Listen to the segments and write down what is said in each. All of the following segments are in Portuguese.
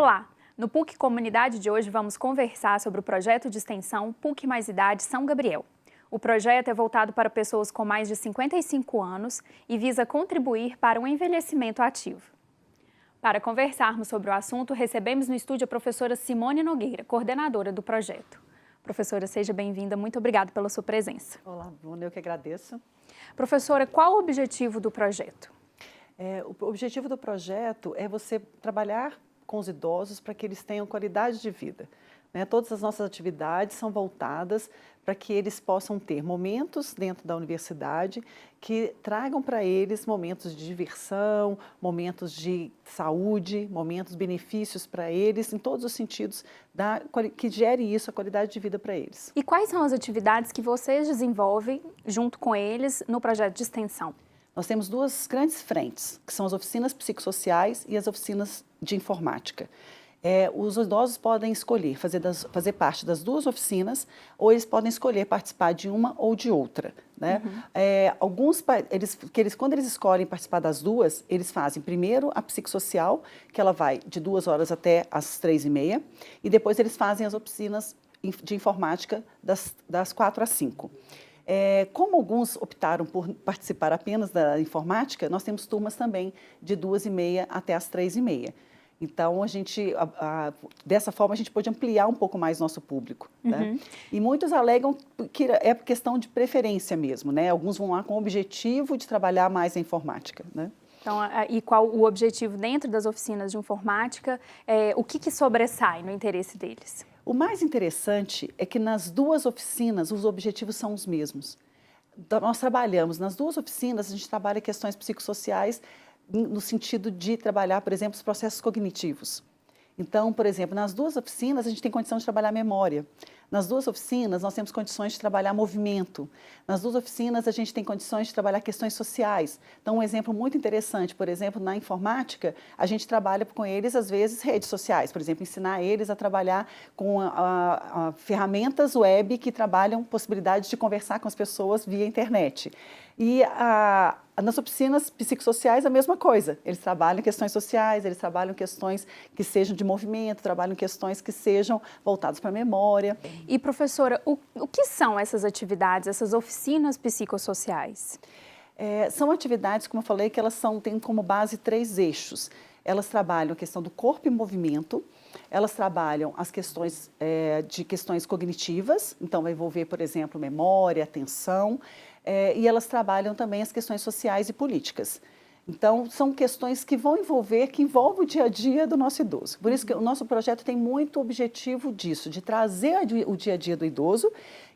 Olá! No PUC Comunidade de hoje vamos conversar sobre o projeto de extensão PUC Mais Idade São Gabriel. O projeto é voltado para pessoas com mais de 55 anos e visa contribuir para um envelhecimento ativo. Para conversarmos sobre o assunto, recebemos no estúdio a professora Simone Nogueira, coordenadora do projeto. Professora, seja bem-vinda, muito obrigada pela sua presença. Olá, Bruna, eu que agradeço. Professora, qual o objetivo do projeto? O objetivo do projeto é você trabalhar com os idosos para que eles tenham qualidade de vida. Todas as nossas atividades são voltadas para que eles possam ter momentos dentro da universidade que tragam para eles momentos de diversão, momentos de saúde, momentos, benefícios para eles, em todos os sentidos, que gere isso, a qualidade de vida para eles. E quais são as atividades que vocês desenvolvem junto com eles no projeto de extensão? Nós temos duas grandes frentes, que são as oficinas psicossociais e as oficinas de informática. Os idosos podem escolher fazer parte das duas oficinas, ou eles podem escolher participar de uma ou de outra. Quando eles escolhem participar das duas, eles fazem primeiro a psicossocial, que ela vai de 2 horas até as 3h30, e depois eles fazem as oficinas de informática das 4 às 5. Como alguns optaram por participar apenas da informática, nós temos turmas também de 2h30 até as 3h30. Então, dessa forma, a gente pode ampliar um pouco mais nosso público. E muitos alegam que é questão de preferência mesmo. Alguns vão lá com o objetivo de trabalhar mais a informática. Então, e qual o objetivo dentro das oficinas de informática? O que sobressai no interesse deles? O mais interessante é que nas duas oficinas os objetivos são os mesmos. Nós trabalhamos nas duas oficinas, a gente trabalha questões psicossociais no sentido de trabalhar, por exemplo, os processos cognitivos. Então, por exemplo, nas duas oficinas a gente tem condição de trabalhar memória. Nas duas oficinas nós temos condições de trabalhar movimento. Nas duas oficinas a gente tem condições de trabalhar questões sociais. Então, um exemplo muito interessante, por exemplo, na informática, a gente trabalha com eles, às vezes, redes sociais. Por exemplo, ensinar eles a trabalhar com ferramentas web que trabalham possibilidades de conversar com as pessoas via internet. E nas oficinas psicossociais, a mesma coisa. Eles trabalham questões sociais, eles trabalham questões que sejam de movimento, trabalham questões que sejam voltadas para a memória. E, professora, o que são essas atividades, essas oficinas psicossociais? São atividades, como eu falei, que elas têm como base 3 eixos. Elas trabalham a questão do corpo em movimento, elas trabalham as questões de questões cognitivas, então vai envolver, por exemplo, memória, atenção, e elas trabalham também as questões sociais e políticas. Então, são questões que envolvem o dia a dia do nosso idoso. Por isso que o nosso projeto tem muito objetivo disso, de trazer o dia a dia do idoso,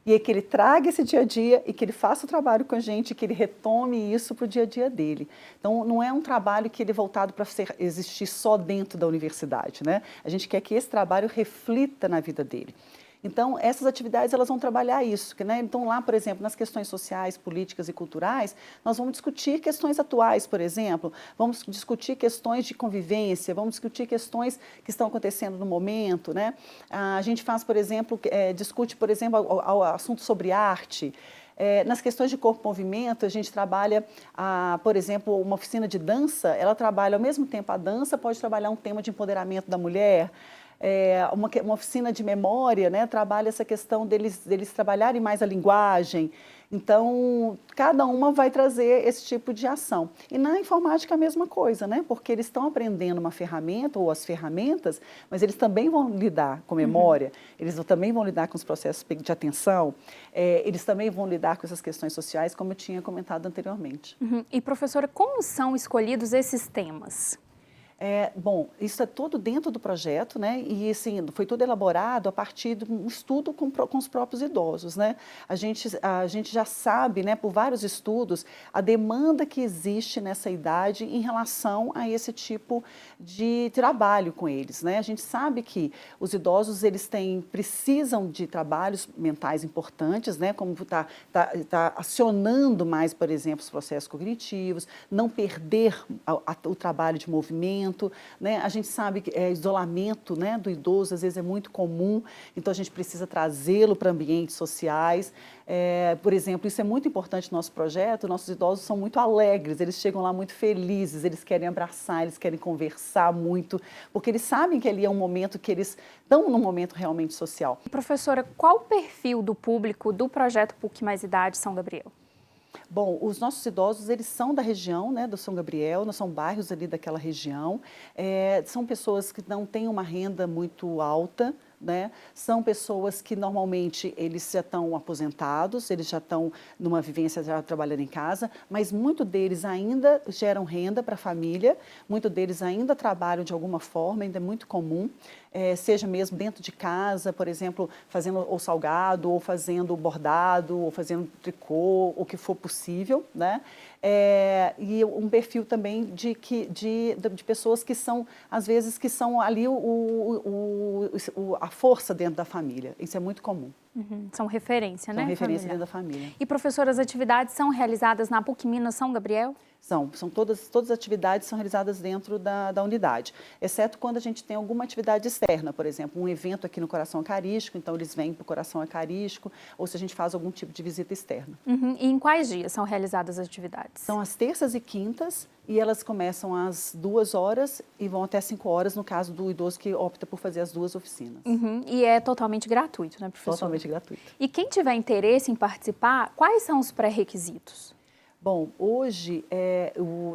e que ele traga esse dia a dia e que ele faça o trabalho com a gente, que ele retome isso para o dia a dia dele. Então, não é um trabalho que ele é voltado para existir só dentro da universidade, A gente quer que esse trabalho reflita na vida dele. Então, essas atividades elas vão trabalhar isso. Então, lá, por exemplo, nas questões sociais, políticas e culturais, nós vamos discutir questões atuais, por exemplo, vamos discutir questões de convivência, vamos discutir questões que estão acontecendo no momento. A gente faz, por exemplo, discute, por exemplo, assuntos sobre arte. Nas questões de corpo-movimento, a gente trabalha, por exemplo, uma oficina de dança, ela trabalha ao mesmo tempo a dança, pode trabalhar um tema de empoderamento da mulher. Uma oficina de memória, trabalha essa questão deles trabalharem mais a linguagem. Então, cada uma vai trazer esse tipo de ação. E na informática a mesma coisa, porque eles estão aprendendo uma ferramenta ou as ferramentas, mas eles também vão lidar com memória, eles também vão lidar com os processos de atenção, eles também vão lidar com essas questões sociais, como eu tinha comentado anteriormente. E, professora, como são escolhidos esses temas? Bom, isso é tudo dentro do projeto, E assim, foi tudo elaborado a partir de um estudo com os próprios idosos, A gente já sabe, por vários estudos, a demanda que existe nessa idade em relação a esse tipo de trabalho com eles, A gente sabe que os idosos, eles precisam de trabalhos mentais importantes, Como tá acionando mais, por exemplo, os processos cognitivos, não perder o trabalho de movimento, isolamento, né? A gente sabe que isolamento, né, do idoso às vezes é muito comum, então a gente precisa trazê-lo para ambientes sociais. Por exemplo, isso é muito importante no nosso projeto, nossos idosos são muito alegres, eles chegam lá muito felizes, eles querem abraçar, eles querem conversar muito, porque eles sabem que ali é um momento que eles estão num momento realmente social. Professora, qual o perfil do público do projeto PUC Mais Idade São Gabriel? Bom, os nossos idosos, eles são da região, né, do São Gabriel, nós são bairros ali daquela região, são pessoas que não têm uma renda muito alta, né? São pessoas que normalmente eles já estão aposentados, eles já estão numa vivência, já trabalhando em casa, mas muitos deles ainda geram renda para a família, muitos deles ainda trabalham de alguma forma, ainda é muito comum, seja mesmo dentro de casa, por exemplo, fazendo o salgado, ou fazendo bordado, ou fazendo tricô, o que for possível, né? E um perfil também de pessoas que são, às vezes, que são ali a força dentro da família. Isso é muito comum. Uhum. São referência, né? São referência Família. dentro da família. E, professora, as atividades são realizadas na PUC Minas São Gabriel? São todas as atividades são realizadas dentro da unidade, exceto quando a gente tem alguma atividade externa, por exemplo, um evento aqui no Coração Eucarístico, então eles vêm para o Coração Eucarístico, ou se a gente faz algum tipo de visita externa. Uhum. E em quais dias são realizadas as atividades? São às terças e quintas, e elas começam às 2 horas e vão até 5 horas, no caso do idoso que opta por fazer as 2 oficinas. Uhum. E é totalmente gratuito, né, professora? Totalmente gratuito. E quem tiver interesse em participar, quais são os pré-requisitos? Bom, hoje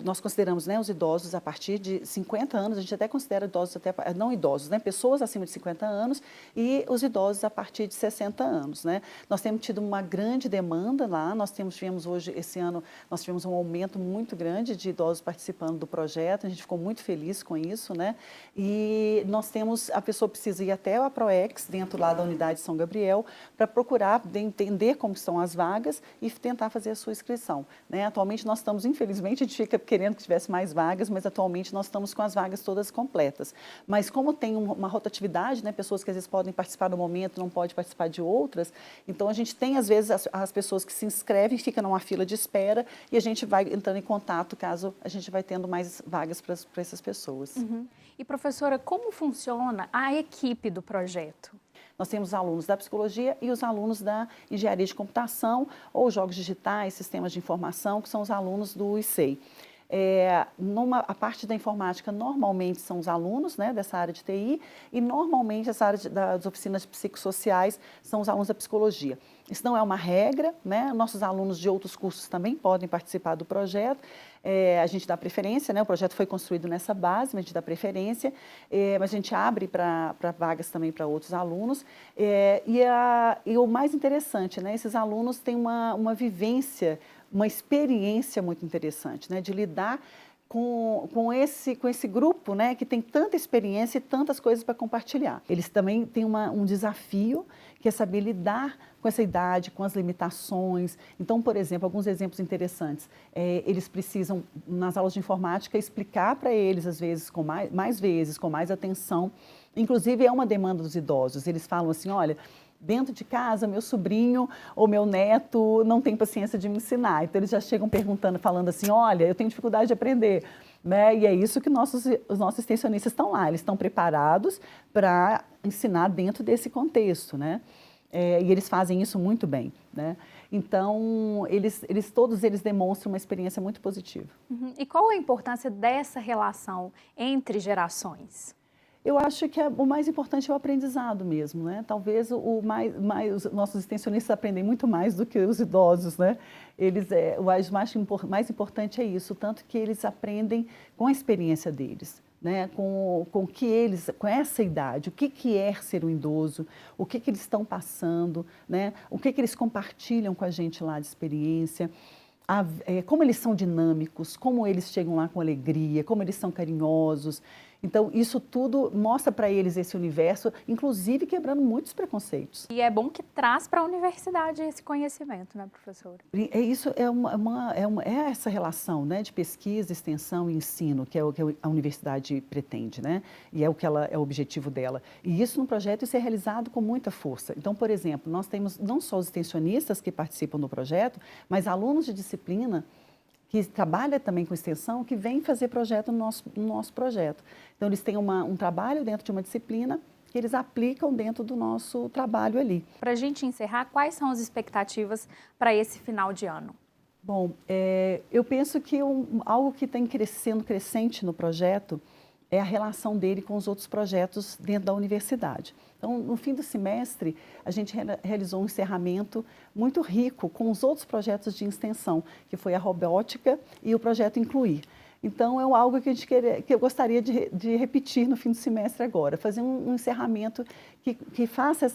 nós consideramos, né, os idosos a partir de 50 anos, a gente até considera idosos, não idosos, né, pessoas acima de 50 anos e os idosos a partir de 60 anos. Né? Nós temos tido uma grande demanda lá, tivemos hoje, esse ano, nós tivemos um aumento muito grande de idosos participando do projeto, a gente ficou muito feliz com isso, né? E nós temos, a pessoa precisa ir até a ProEx, dentro lá da unidade São Gabriel, para procurar entender como são as vagas e tentar fazer a sua inscrição. Né? Atualmente nós estamos, infelizmente, a gente fica querendo que tivesse mais vagas, mas atualmente nós estamos com as vagas todas completas. Mas como tem uma rotatividade, né, pessoas que às vezes podem participar no momento, não podem participar de outras, então a gente tem às vezes as pessoas que se inscrevem, ficam numa fila de espera e a gente vai entrando em contato caso a gente vai tendo mais vagas para essas pessoas. Uhum. E professora, como funciona a equipe do projeto? Nós temos os alunos da psicologia e os alunos da engenharia de computação ou jogos digitais, sistemas de informação, que são os alunos do ICEI. A parte da informática normalmente são os alunos, né, dessa área de TI e normalmente essa área das oficinas psicossociais são os alunos da psicologia. Isso não é uma regra, né? Nossos alunos de outros cursos também podem participar do projeto. A gente dá preferência, né? O projeto foi construído nessa base, mas a gente dá preferência, mas a gente abre para vagas também para outros alunos. E o mais interessante, né? Esses alunos têm uma vivência, uma experiência muito interessante, né? De lidar com esse grupo, né, que tem tanta experiência e tantas coisas para compartilhar. Eles também têm um desafio, que é saber lidar com essa idade, com as limitações. Então, por exemplo, alguns exemplos interessantes. Eles precisam, nas aulas de informática, explicar para eles, às vezes, com mais atenção. Inclusive, é uma demanda dos idosos. Eles falam assim, olha, dentro de casa, meu sobrinho ou meu neto não tem paciência de me ensinar. Então, eles já chegam perguntando, falando assim, olha, eu tenho dificuldade de aprender. Né? E é isso que os nossos extensionistas estão lá. Eles estão preparados para ensinar dentro desse contexto, né? E eles fazem isso muito bem, né? Então, todos eles demonstram uma experiência muito positiva. Uhum. E qual a importância dessa relação entre gerações? Eu acho que o mais importante é o aprendizado mesmo, né? Talvez os nossos extensionistas aprendem muito mais do que os idosos, né? O mais importante é isso, tanto que eles aprendem com a experiência deles, né? Com essa idade, o que é ser um idoso, o que eles estão passando, né? O que eles compartilham com a gente lá de experiência. Como eles são dinâmicos, como eles chegam lá com alegria, como eles são carinhosos. Então, isso tudo mostra para eles esse universo, inclusive quebrando muitos preconceitos. E é bom que traz para a universidade esse conhecimento, né, professora? É essa relação, né, de pesquisa, extensão e ensino que a universidade pretende, né? E é o objetivo dela. E isso no projeto isso é realizado com muita força. Então, por exemplo, nós temos não só os extensionistas que participam do projeto, mas alunos de disciplina que trabalha também com extensão, que vem fazer projeto no nosso projeto. Então, eles têm um trabalho dentro de uma disciplina que eles aplicam dentro do nosso trabalho ali. Para a gente encerrar, quais são as expectativas para esse final de ano? Bom, eu penso que algo que tem crescente no projeto é a relação dele com os outros projetos dentro da universidade. Então, no fim do semestre, a gente realizou um encerramento muito rico com os outros projetos de extensão, que foi a robótica e o projeto Incluir. Então, é algo que eu gostaria de repetir no fim do semestre agora, fazer um encerramento que faça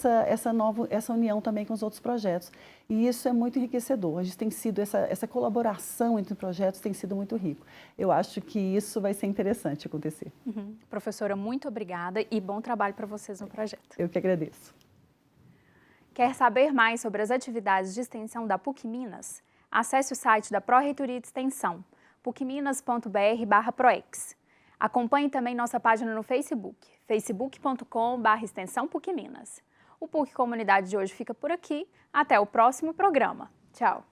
essa união também com os outros projetos. E isso é muito enriquecedor. A gente tem sido, essa colaboração entre projetos tem sido muito rico. Eu acho que isso vai ser interessante acontecer. Professora, muito obrigada e bom trabalho para vocês no projeto. Eu que agradeço. Quer saber mais sobre as atividades de extensão da PUC Minas? Acesse o site da Pró-Reitoria de Extensão, pucminas.br/proex. Acompanhe também nossa página no Facebook, facebook.com/extensão PUC Minas. O PUC Comunidade de hoje fica por aqui. Até o próximo programa. Tchau!